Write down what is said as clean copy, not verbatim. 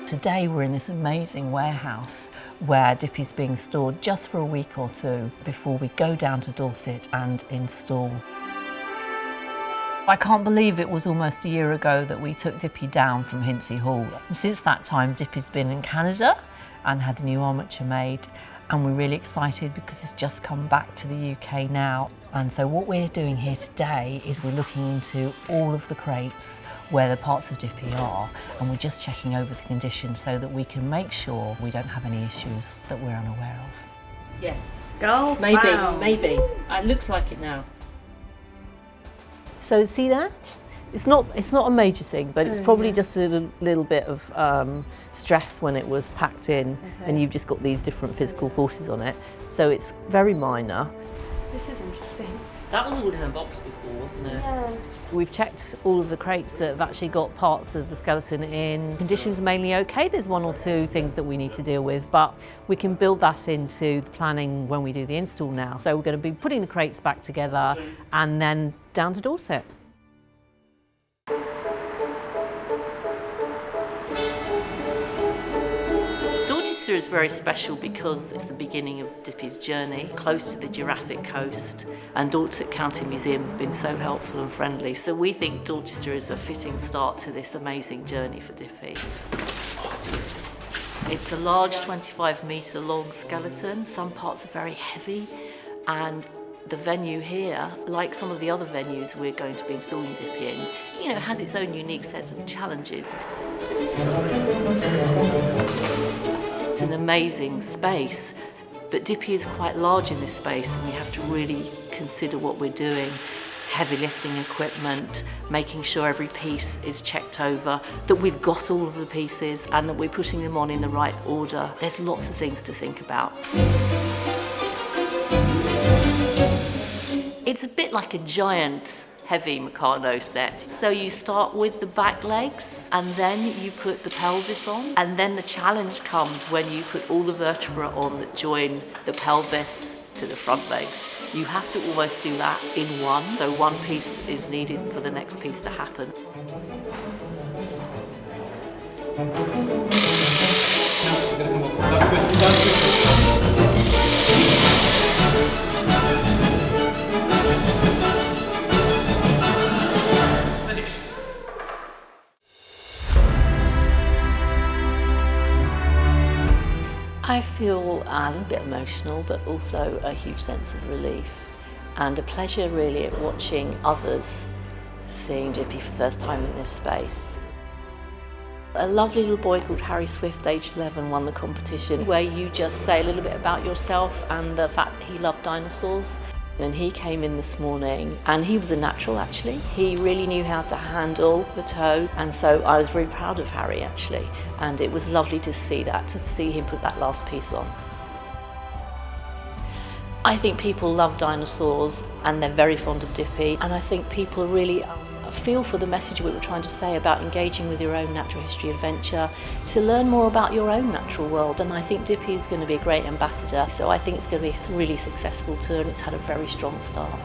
Today we're in this amazing warehouse where Dippy's being stored just for a week or two before we go down to Dorset and install. I can't believe it was almost a year ago that we took Dippy down from Hinsey Hall. Since that time, Dippy's been in Canada and had the new armature made, and we're really excited because it's just come back to the UK now. And so what we're doing here today is we're looking into all of the crates where the parts of Dippy are, and we're just checking over the condition so that we can make sure we don't have any issues that we're unaware of. Yes. Go. Maybe, Wow. maybe. It looks like it now. So see there? It's not a major thing, but it's probably just a little bit of stress when it was packed in, and you've just got these different physical forces on it. So it's very minor. This is interesting. That was all in a box before, wasn't it? Yeah. We've checked all of the crates that have actually got parts of the skeleton in. Conditions mainly okay. There's one or two things that we need to deal with, but we can build that into the planning when we do the install now. So we're going to be putting the crates back together and then down to Dorset. Dorset is very special because it's the beginning of Dippy's journey, close to the Jurassic coast, and Dorset County Museum have been so helpful and friendly. So we think Dorset is a fitting start to this amazing journey for Dippy. It's a large 25-metre long skeleton. Some parts are very heavy, and the venue here, like some of the other venues we're going to be installing Dippy in, has its own unique set of challenges. It's an amazing space, but Dippy is quite large in this space, and we have to really consider what we're doing. Heavy lifting equipment, making sure every piece is checked over, that we've got all of the pieces and that we're putting them on in the right order. There's lots of things to think about. It's a bit like a giant heavy Meccano set. So you start with the back legs, and then you put the pelvis on, and then the challenge comes when you put all the vertebrae on that join the pelvis to the front legs. You have to almost do that in one, so one piece is needed for the next piece to happen. I feel a little bit emotional, but also a huge sense of relief and a pleasure really at watching others seeing Dippy for the first time in this space. A lovely little boy called Harry Swift, aged 11, won the competition where you just say a little bit about yourself and the fact that he loved dinosaurs. And he came in this morning, and he was a natural actually. He really knew how to handle the toe, and so I was very proud of Harry actually. And it was lovely to see that, to see him put that last piece on. I think people love dinosaurs and they're very fond of Dippy, and I think people really feel for the message we were trying to say about engaging with your own natural history adventure to learn more about your own natural world. And I think Dippy is going to be a great ambassador, so I think it's going to be a really successful tour, and it's had a very strong start.